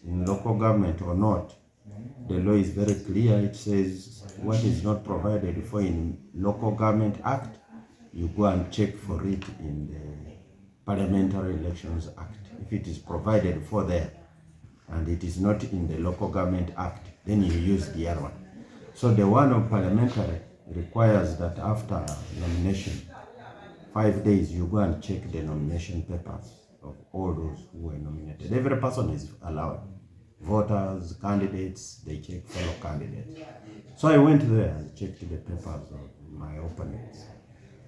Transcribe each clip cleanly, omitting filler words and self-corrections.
in local government or not, the law is very clear. It says what is not provided for in Local Government Act, you go and check for it in the Parliamentary Elections Act. If it is provided for there and it is not in the Local Government Act, then you use the other one. So the one of parliamentary requires that after nomination, 5 days, you go and check the nomination papers of all those who were nominated. Every person is allowed. Voters, candidates, they check fellow candidates. So I went there and checked the papers of my opponents,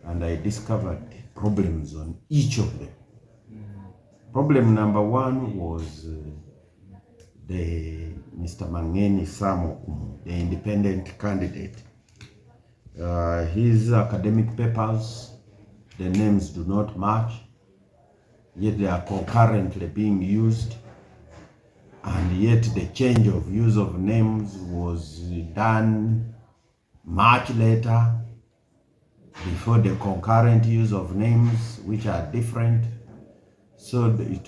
and I discovered problems on each of them. Problem number one was the Mr. Mangeni Samo, the independent candidate. His academic papers, the names do not match, yet they are concurrently being used, and yet the change of use of names was done much later, before the concurrent use of names, which are different. So it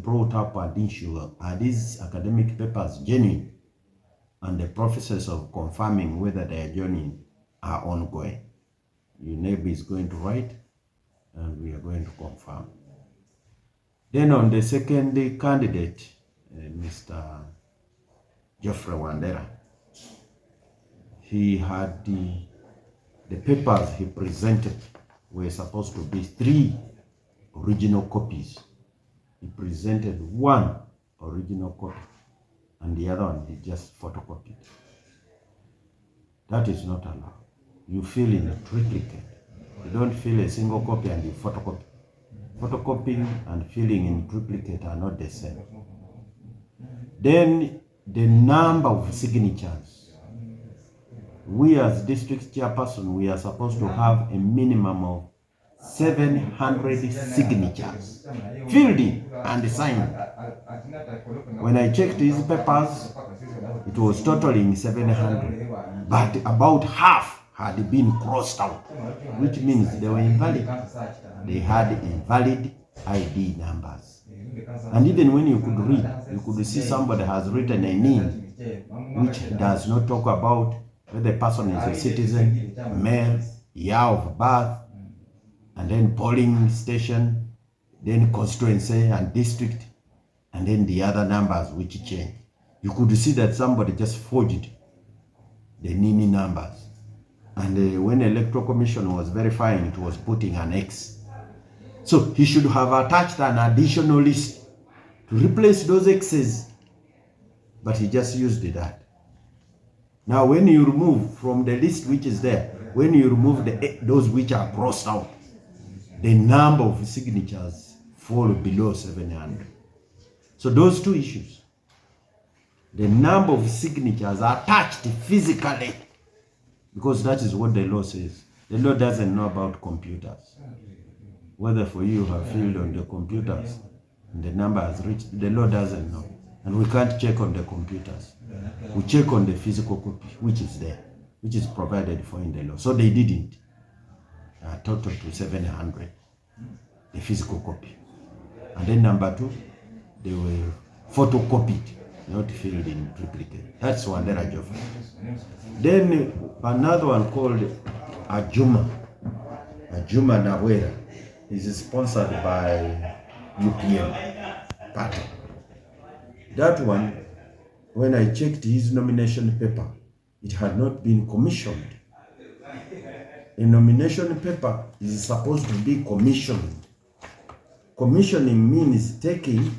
brought up an issue. Are these academic papers genuine? And the process of confirming whether they are genuine are ongoing. Your neighbor is going to write, and we are going to confirm. Then on the second candidate, Mr. Geoffrey Wandera, he had the papers he presented were supposed to be 3 original copies. He presented 1 original copy, and the other one he just photocopied. That is not allowed. You fill in a triplicate. You don't fill a single copy and you photocopy. Photocopying and filling in triplicate are not the same. Then the number of signatures. We as district chairperson, we are supposed to have a minimum of 700 signatures filled in and signed. When I checked his papers, it was totaling 700, but about half had been crossed out, which means they were invalid. They had invalid ID numbers. And even when you could read, you could see somebody has written a name which does not talk about whether the person is a citizen, male, year of birth, and then polling station, then constituency and district, and then the other numbers which change. You could see that somebody just forged the NINI numbers. And when the Electoral Commission was verifying, it was putting an X. So he should have attached an additional list to replace those X's, but he just used that. Now when you remove from the list which is there, when you remove those which are crossed out, the number of signatures fall below 700. So those two issues, the number of signatures are attached physically, because that is what the law says. The law doesn't know about computers. Whether for you have filled on the computers and the number has reached, the law doesn't know. And we can't check on the computers. We check on the physical copy, which is there, which is provided for in the law. So they didn't. Total to 700, the physical copy. And then number 2, they were photocopied, not filled in triplicate. That's Wandera Geoffrey. Then another one called Ajuma Nawera is sponsored by UPM party. That one, when I checked his nomination paper, it had not been commissioned. A nomination paper is supposed to be commissioned. Commissioning means taking,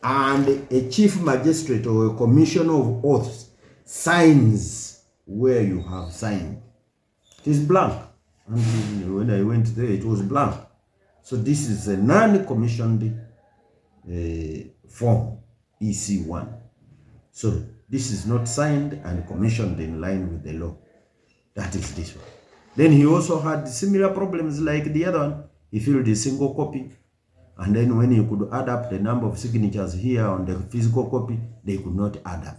and a chief magistrate or a commissioner of oaths signs where you have signed. It is blank. And when I went there, it was blank. So this is a non-commissioned form, EC1. So this is not signed and commissioned in line with the law. That is this one. Then he also had similar problems like the other one. He filled a single copy. And then when you could add up the number of signatures here on the physical copy, they could not add up.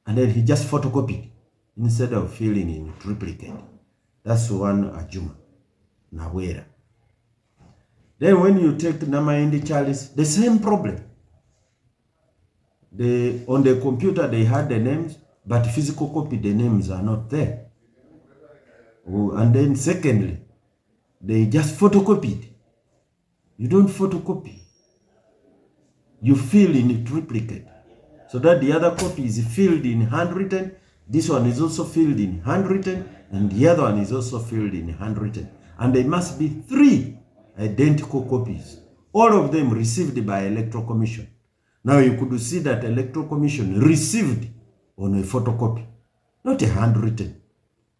And then he just photocopied instead of filling in triplicate. That's one Ajuma Nawera. Then when you take Namaindi Charles, the same problem. on the computer they had the names, but physical copy the names are not there. And then secondly, they just photocopied. You don't photocopy. You fill in triplicate, so that the other copy is filled in handwritten, this one is also filled in handwritten, and the other one is also filled in handwritten. And there must be 3 identical copies, all of them received by Electoral Commission. Now you could see that Electoral Commission received on a photocopy, not a handwritten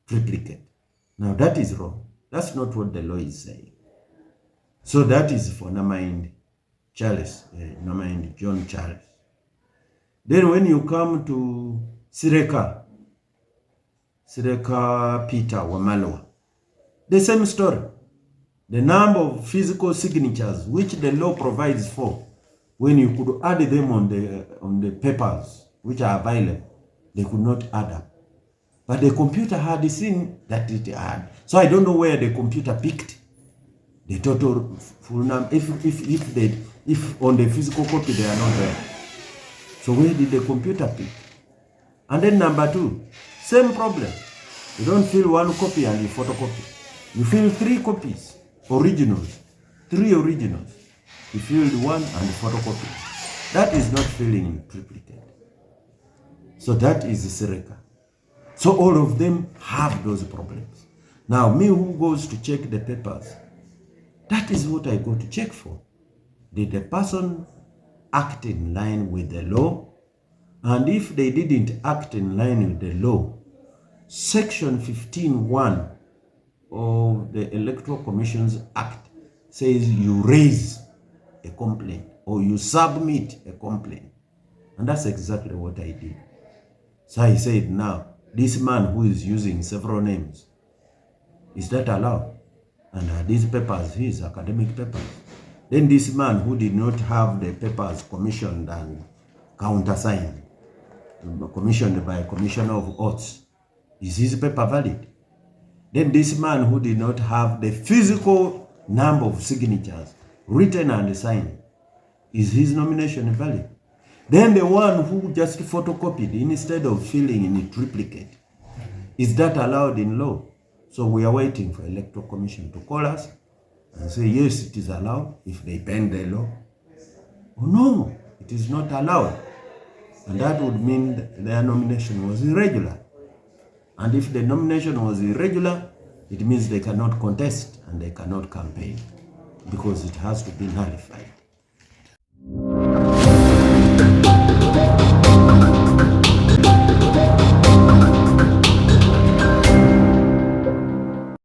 triplicate. Now that is wrong. That's not what the law is saying. So that is for Namaindi Charles, Namaindi John Charles. Then when you come to Sireka Peter Wamalwa, the same story. The number of physical signatures which the law provides for, when you could add them on the papers which are available, they could not add up. But the computer had seen that it had. So I don't know where the computer picked the total full number. If on the physical copy they are not there. So where did the computer pick? And then number 2, same problem. You don't fill 1 copy and you photocopy. You fill 3 copies, originals, 3 originals. You filled 1 and photocopy. That is not filling in triplicate. So that is Sireka. So all of them have those problems. Now me who goes to check the papers, that is what I go to check for. Did the person act in line with the law? And if they didn't act in line with the law, Section 15(1) of the Electoral Commissions Act says you raise a complaint or you submit a complaint. And that's exactly what I did. So I said, now, this man who is using several names, is that allowed? And are these papers his academic papers? Then this man who did not have the papers commissioned and countersigned, commissioned by a commissioner of oaths, is his paper valid? Then this man who did not have the physical number of signatures written and signed, is his nomination valid? Then the one who just photocopied instead of filling in a triplicate, is that allowed in law? So we are waiting for Electoral Commission to call us and say, yes, it is allowed if they bend the law. Oh, no, it is not allowed. And that would mean that their nomination was irregular. And if the nomination was irregular, it means they cannot contest and they cannot campaign because it has to be nullified.